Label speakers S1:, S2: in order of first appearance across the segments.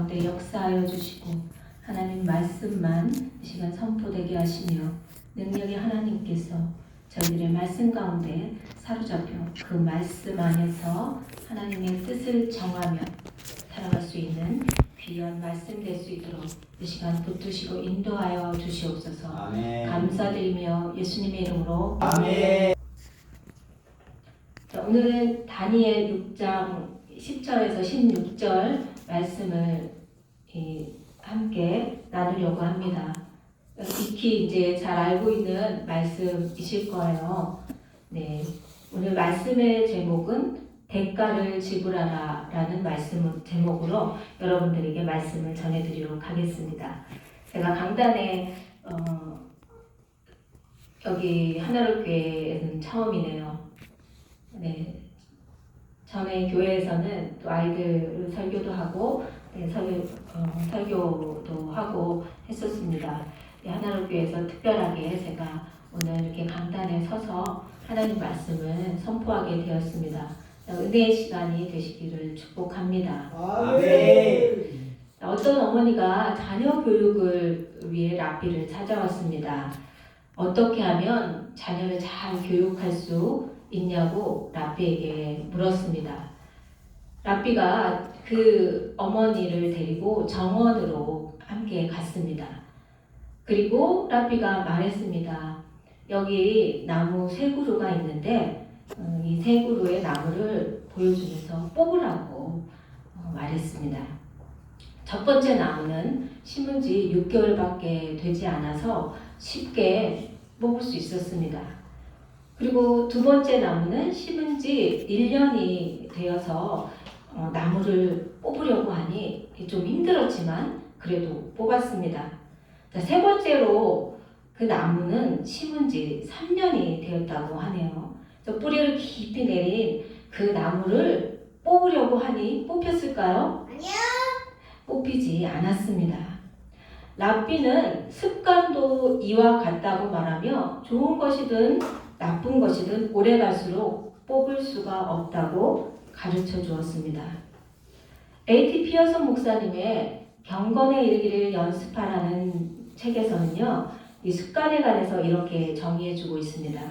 S1: 가운데 역사하여 주시고 하나님 말씀만 이 시간 선포되게 하시며 능력의 하나님께서 저희들의 말씀 가운데 사로잡혀 그 말씀 안에서 하나님의 뜻을 정하며 살아갈 수 있는 귀한 말씀 될 수 있도록 이 시간 붙드시고 인도하여 주시옵소서.
S2: 아멘.
S1: 감사드리며 예수님의 이름으로
S2: 아멘.
S1: 자, 오늘은 다니엘 6장 10절에서 16절 말씀을 함께 나누려고 합니다. 익히 이제 잘 알고 있는 말씀이실 거예요. 네, 오늘 말씀의 제목은 대가를 지불하라 라는 말씀 제목으로 여러분들에게 말씀을 전해드리도록 하겠습니다. 제가 강단에 여기 하나로교회에는 처음이네요. 네, 전에 교회에서는 또 아이들 설교도 하고 설교도 하고 했었습니다. 하나로교회에서 특별하게 제가 오늘 이렇게 강단에 서서 하나님 말씀을 선포하게 되었습니다. 은혜의 시간이 되시기를 축복합니다.
S2: 아멘.
S1: 어떤 어머니가 자녀 교육을 위해 랍비를 찾아왔습니다. 어떻게 하면 자녀를 잘 교육할 수 있냐고 랍비에게 물었습니다. 랍비가 그 어머니를 데리고 정원으로 함께 갔습니다. 그리고 랍비가 말했습니다. 여기 나무 세 그루가 있는데 이 세 그루의 나무를 보여주면서 뽑으라고 말했습니다. 첫 번째 나무는 심은 지 6개월밖에 되지 않아서 쉽게 뽑을 수 있었습니다. 그리고 두 번째 나무는 심은 지 1년이 되어서 나무를 뽑으려고 하니 좀 힘들었지만 그래도 뽑았습니다. 자, 세 번째로 그 나무는 심은 지 3년이 되었다고 하네요. 뿌리를 깊이 내린 그 나무를 뽑으려고 하니 뽑혔을까요?
S3: 아니요.
S1: 뽑히지 않았습니다. 랍비는 습관도 이와 같다고 말하며 좋은 것이든 나쁜 것이든 오래 갈수록 뽑을 수가 없다고 가르쳐 주었습니다. A.T. 피어슨 목사님의 경건에 이르기를 연습하라는 책에서는요, 이 습관에 관해서 이렇게 정의해 주고 있습니다.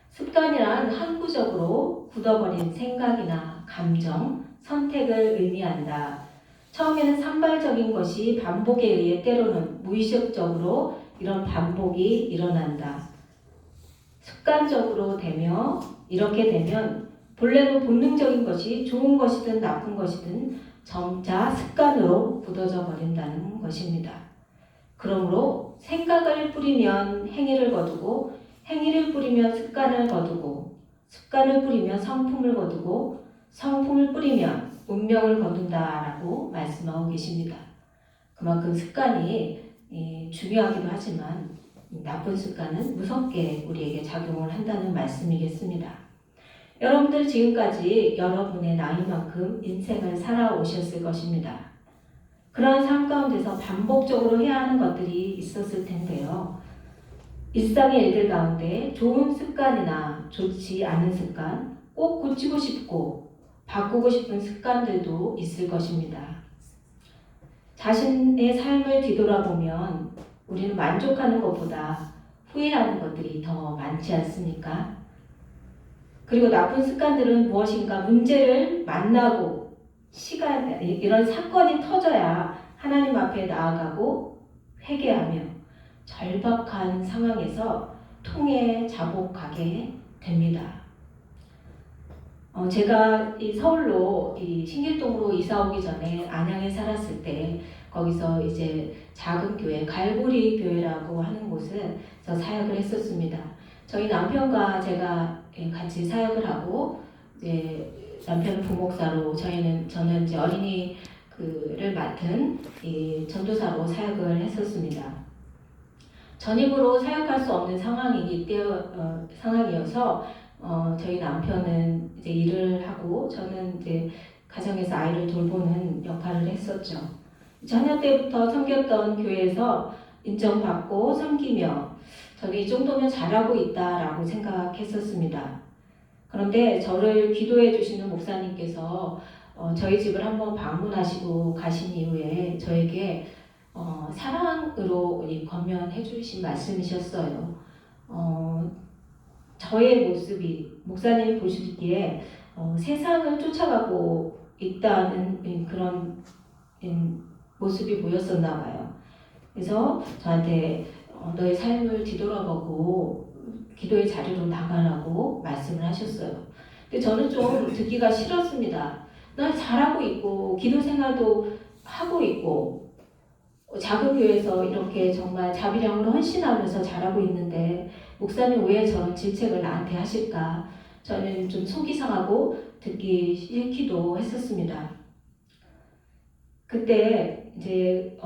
S1: 습관이란 항구적으로 굳어버린 생각이나 감정, 선택을 의미한다. 처음에는 산발적인 것이 반복에 의해 때로는 무의식적으로 이런 반복이 일어난다. 습관적으로 되며 이렇게 되면 본래는 본능적인 것이 좋은 것이든 나쁜 것이든 점차 습관으로 굳어져 버린다는 것입니다. 그러므로 생각을 뿌리면 행위를 거두고 행위를 뿌리면 습관을 거두고 습관을 뿌리면 성품을 거두고 성품을 뿌리면 운명을 거둔다라고 말씀하고 계십니다. 그만큼 습관이 중요하기도 하지만 나쁜 습관은 무섭게 우리에게 작용을 한다는 말씀이겠습니다. 여러분들 지금까지 여러분의 나이만큼 인생을 살아오셨을 것입니다. 그러한 삶 가운데서 반복적으로 해야 하는 것들이 있었을 텐데요. 일상의 일들 가운데 좋은 습관이나 좋지 않은 습관, 꼭 고치고 싶고 바꾸고 싶은 습관들도 있을 것입니다. 자신의 삶을 뒤돌아보면 우리는 만족하는 것보다 후회하는 것들이 더 많지 않습니까? 그리고 나쁜 습관들은 무엇인가 문제를 만나고 이런 사건이 터져야 하나님 앞에 나아가고 회개하며 절박한 상황에서 통해 자복하게 됩니다. 제가 서울로 신길동으로 이사 오기 전에 안양에 살았을 때 거기서 이제 작은 교회 갈보리 교회라고 하는 곳에서 사역을 했었습니다. 저희 남편과 제가 같이 사역을 하고 이제 남편은 부목사로 저는 이제 어린이를 맡은 전도사로 사역을 했었습니다. 전입으로 사역할 수 없는 상황이어서 저희 남편은 이제 일을 하고 저는 이제 가정에서 아이를 돌보는 역할을 했었죠. 자녀 때부터 섬겼던 교회에서 인정받고 섬기며 저는 이 정도면 잘하고 있다라고 생각했었습니다. 그런데 저를 기도해 주시는 목사님께서 저희 집을 한번 방문하시고 가신 이후에 저에게 사랑으로 권면해 주신 말씀이셨어요. 저의 모습이 목사님 보시기에 세상을 쫓아가고 있다는 그런 모습이 보였었나 봐요. 그래서 저한테 너의 삶을 뒤돌아보고 기도의 자리로 나가라고 말씀을 하셨어요. 근데 저는 좀 듣기가 싫었습니다. 나 잘하고 있고 기도 생활도 하고 있고 작은 교회에서 이렇게 정말 자비량으로 헌신하면서 잘하고 있는데 목사님 왜 저런 질책을 나한테 하실까? 저는 좀 속이 상하고 듣기 싫기도 했었습니다. 그때 이제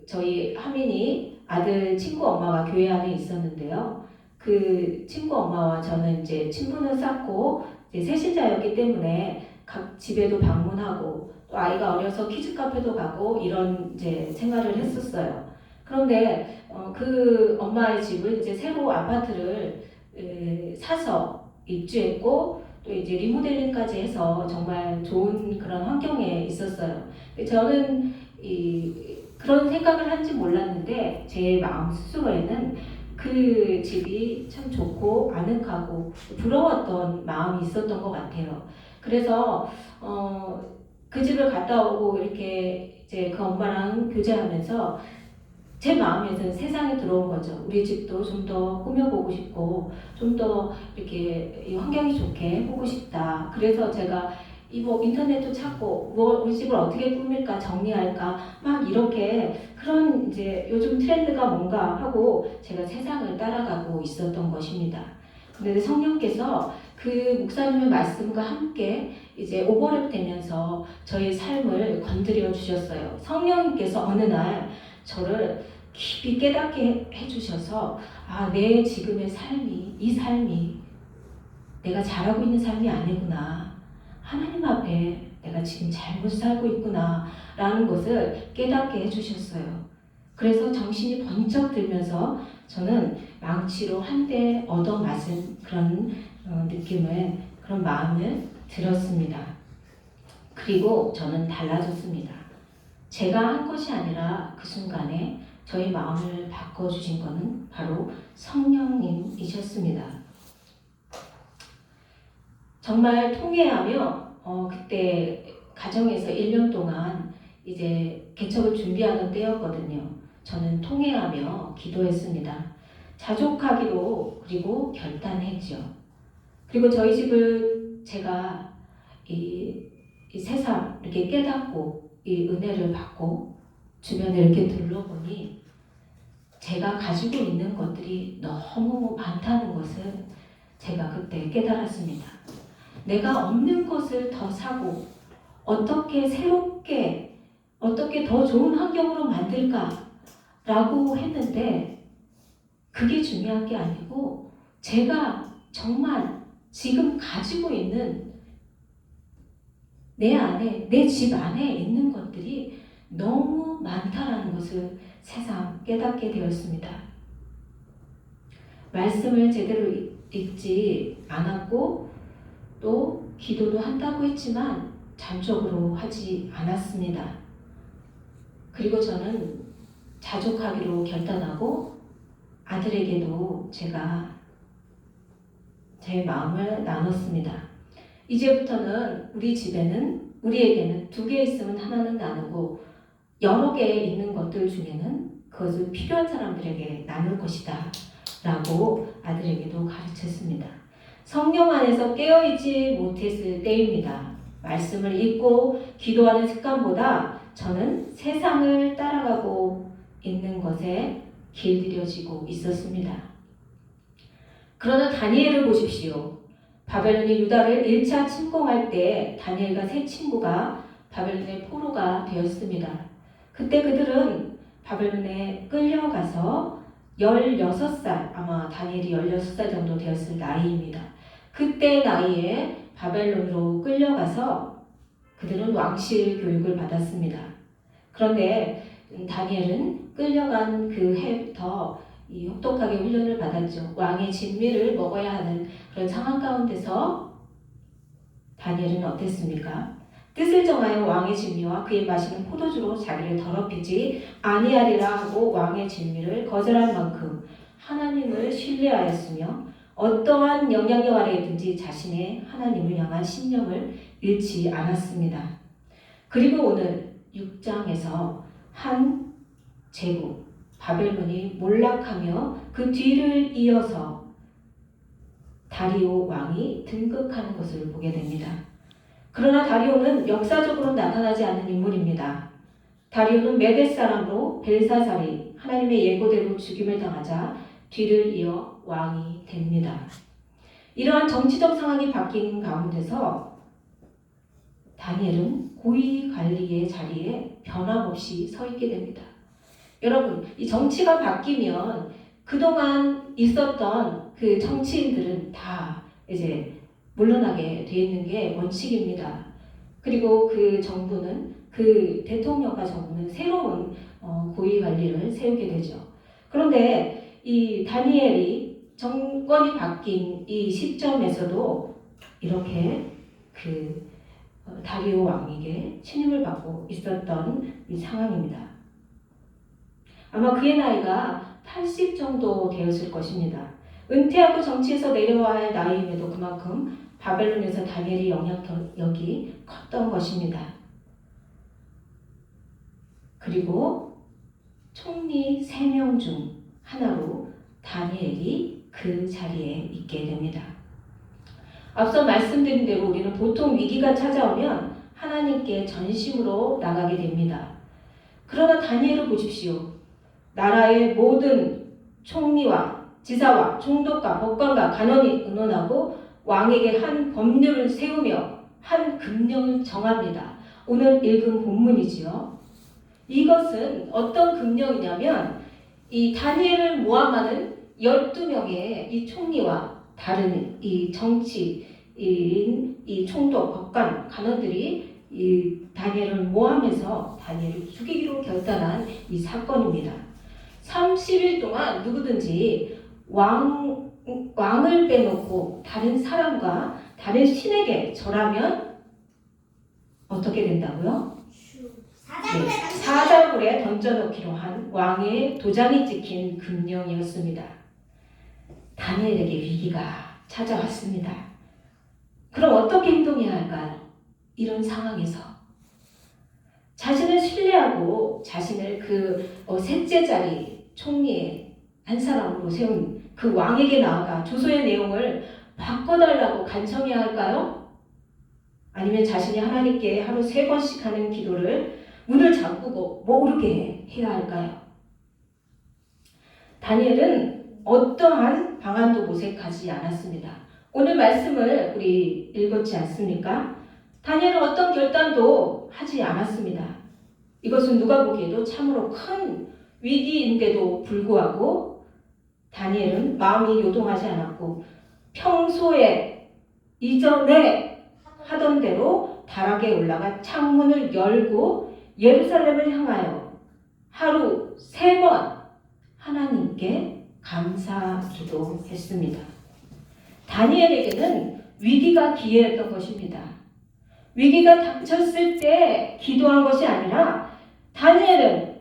S1: 저희 하민이 아들 친구 엄마가 교회 안에 있었는데요. 그 친구 엄마와 저는 이제 친분을 쌓고 이제 새신자였기 때문에 각 집에도 방문하고 또 아이가 어려서 키즈 카페도 가고 이런 이제 생활을 했었어요. 그런데 그 엄마의 집을 이제 새로 아파트를 사서 입주했고 또 이제 리모델링까지 해서 정말 좋은 그런 환경에 있었어요. 저는 그런 생각을 한지 몰랐는데 제 마음 스스로에는 그 집이 참 좋고 아늑하고 부러웠던 마음이 있었던 것 같아요. 그래서 그 집을 갔다 오고 이렇게 이제 그 엄마랑 교제하면서 제 마음에서는 세상에 들어온 거죠. 우리 집도 좀 더 꾸며보고 싶고 좀 더 이렇게 이 환경이 좋게 해보고 싶다. 그래서 제가 인터넷도 찾고 우리 집을 어떻게 꾸밀까 정리할까 막 이렇게 그런 이제 요즘 트렌드가 뭔가 하고 제가 세상을 따라가고 있었던 것입니다. 근데 성령께서 그 목사님의 말씀과 함께 이제 오버랩 되면서 저의 삶을 건드려 주셨어요. 성령님께서 어느 날 저를 깊이 깨닫게 해주셔서 내 지금의 삶이 이 삶이 내가 잘하고 있는 삶이 아니구나. 하나님 앞에 내가 지금 잘못 살고 있구나 라는 것을 깨닫게 해주셨어요. 그래서 정신이 번쩍 들면서 저는 망치로 한 대 얻어맞은 그런 그런 마음을 들었습니다. 그리고 저는 달라졌습니다. 제가 한 것이 아니라 그 순간에 저희 마음을 바꿔주신 것은 바로 성령님이셨습니다. 정말 통회하며 그때 가정에서 1년 동안 이제 개척을 준비하는 때였거든요. 저는 통회하며 기도했습니다. 자족하기로 그리고 결단했죠. 그리고 저희 집을 제가 이 세상 이렇게 깨닫고 이 은혜를 받고 주변에 이렇게 둘러보니 제가 가지고 있는 것들이 너무 많다는 것을 제가 그때 깨달았습니다. 내가 없는 것을 더 사고 어떻게 새롭게 어떻게 더 좋은 환경으로 만들까라고 했는데 그게 중요한 게 아니고 제가 정말 지금 가지고 있는 내 안에 내 집 안에 있는 것들이 너무 많다라는 것을 새삼 깨닫게 되었습니다. 말씀을 제대로 읽지 않았고 또 기도도 한다고 했지만 잠적으로 하지 않았습니다. 그리고 저는 자족하기로 결단하고 아들에게도 제가 제 마음을 나눴습니다. 이제부터는 우리에게는 2개 있으면 하나는 나누고 여러 개 있는 것들 중에는 그것을 필요한 사람들에게 나눌 것이다 라고 아들에게도 가르쳤습니다. 성령 안에서 깨어있지 못했을 때입니다. 말씀을 읽고 기도하는 습관보다 저는 세상을 따라가고 있는 것에 길들여지고 있었습니다. 그러나 다니엘을 보십시오. 바벨론이 유다를 1차 침공할 때 다니엘과 세 친구가 바벨론의 포로가 되었습니다. 그때 그들은 바벨론에 끌려가서 16살, 아마 다니엘이 16살 정도 되었을 나이입니다. 그때 나이에 바벨론으로 끌려가서 그들은 왕실 교육을 받았습니다. 그런데 다니엘은 끌려간 그 해부터 혹독하게 훈련을 받았죠. 왕의 진미를 먹어야 하는 그런 상황 가운데서 다니엘은 어땠습니까? 뜻을 정하여 왕의 진미와 그의 마시는 포도주로 자기를 더럽히지 아니하리라 하고 왕의 진미를 거절한 만큼 하나님을 신뢰하였으며 어떠한 영향력 아래이든지 자신의 하나님을 향한 신념을 잃지 않았습니다. 그리고 오늘 6장에서 한 제국 바벨론이 몰락하며 그 뒤를 이어서 다리오 왕이 등극하는 것을 보게 됩니다. 그러나 다리오는 역사적으로 나타나지 않는 인물입니다. 다리오는 메대 사람으로 벨사살이 하나님의 예고대로 죽임을 당하자 뒤를 이어 왕이 됩니다. 이러한 정치적 상황이 바뀐 가운데서 다니엘은 고위 관리의 자리에 변함없이 서 있게 됩니다. 여러분, 이 정치가 바뀌면 그동안 있었던 그 정치인들은 다 이제 물러나게 돼 있는 게 원칙입니다. 그리고 그 정부는 그 대통령과 정부는 새로운 고위 관리를 세우게 되죠. 그런데 이 다니엘이 정권이 바뀐 이 시점에서도 이렇게 그 다리오 왕에게 침입을 받고 있었던 이 상황입니다. 아마 그의 나이가 80 정도 되었을 것입니다. 은퇴하고 정치에서 내려와야 할 나이임에도 그만큼 바벨론에서 다니엘의 영향력이 컸던 것입니다. 그리고 총리 3명 중 하나로 다니엘이 그 자리에 있게 됩니다. 앞서 말씀드린 대로 우리는 보통 위기가 찾아오면 하나님께 전심으로 나가게 됩니다. 그러나 다니엘을 보십시오. 나라의 모든 총리와 지사와 총독과 법관과 간원이 의논하고 왕에게 한 법률을 세우며 한 금령을 정합니다. 오늘 읽은 본문이지요. 이것은 어떤 금령이냐면 이 다니엘을 모함하는 12명의 이 총리와 다른 이 정치인, 이 총독, 법관, 간원들이 이 다니엘을 모함해서 다니엘을 죽이기로 결단한 이 사건입니다. 30일 동안 누구든지 왕을 빼놓고 다른 사람과 다른 신에게 절하면 어떻게 된다고요? 사자굴에 던져놓기로 한 왕의 도장이 찍힌 금령이었습니다. 다니엘에게 위기가 찾아왔습니다. 그럼 어떻게 행동해야 할까요? 이런 상황에서 자신을 신뢰하고 자신을 그 셋째 자리 총리의 한 사람으로 세운 그 왕에게 나아가 주소의 내용을 바꿔달라고 간청해야 할까요? 아니면 자신이 하나님께 하루 3번씩 하는 기도를 문을 잠그고 모르게 해야 할까요? 다니엘은 어떠한 방안도 모색하지 않았습니다. 오늘 말씀을 우리 읽었지 않습니까? 다니엘은 어떤 결단도 하지 않았습니다. 이것은 누가 보기에도 참으로 큰 위기인데도 불구하고 다니엘은 마음이 요동하지 않았고 평소에 이전에 하던 대로 다락에 올라가 창문을 열고 예루살렘을 향하여 하루 3번 하나님께 감사 기도했습니다. 다니엘에게는 위기가 기회였던 것입니다. 위기가 닥쳤을 때 기도한 것이 아니라 다니엘은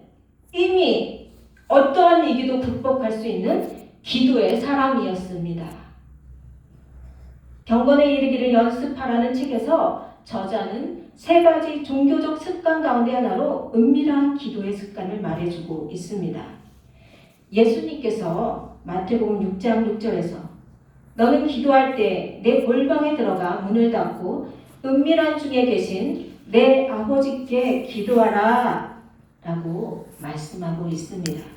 S1: 이미 어떠한 위기도 극복할 수 있는 기도의 사람이었습니다. 경건에 이르기를 연습하라는 책에서 저자는 3가지 종교적 습관 가운데 하나로 은밀한 기도의 습관을 말해주고 있습니다. 예수님께서 마태복음 6장 6절에서 너는 기도할 때 내 골방에 들어가 문을 닫고 은밀한 중에 계신 내 아버지께 기도하라 라고 말씀하고 있습니다.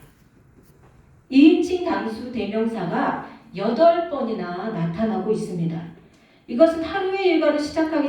S1: 2인칭 단수 대명사가 8번이나 나타나고 있습니다. 이것은 하루의 일과를 시작하기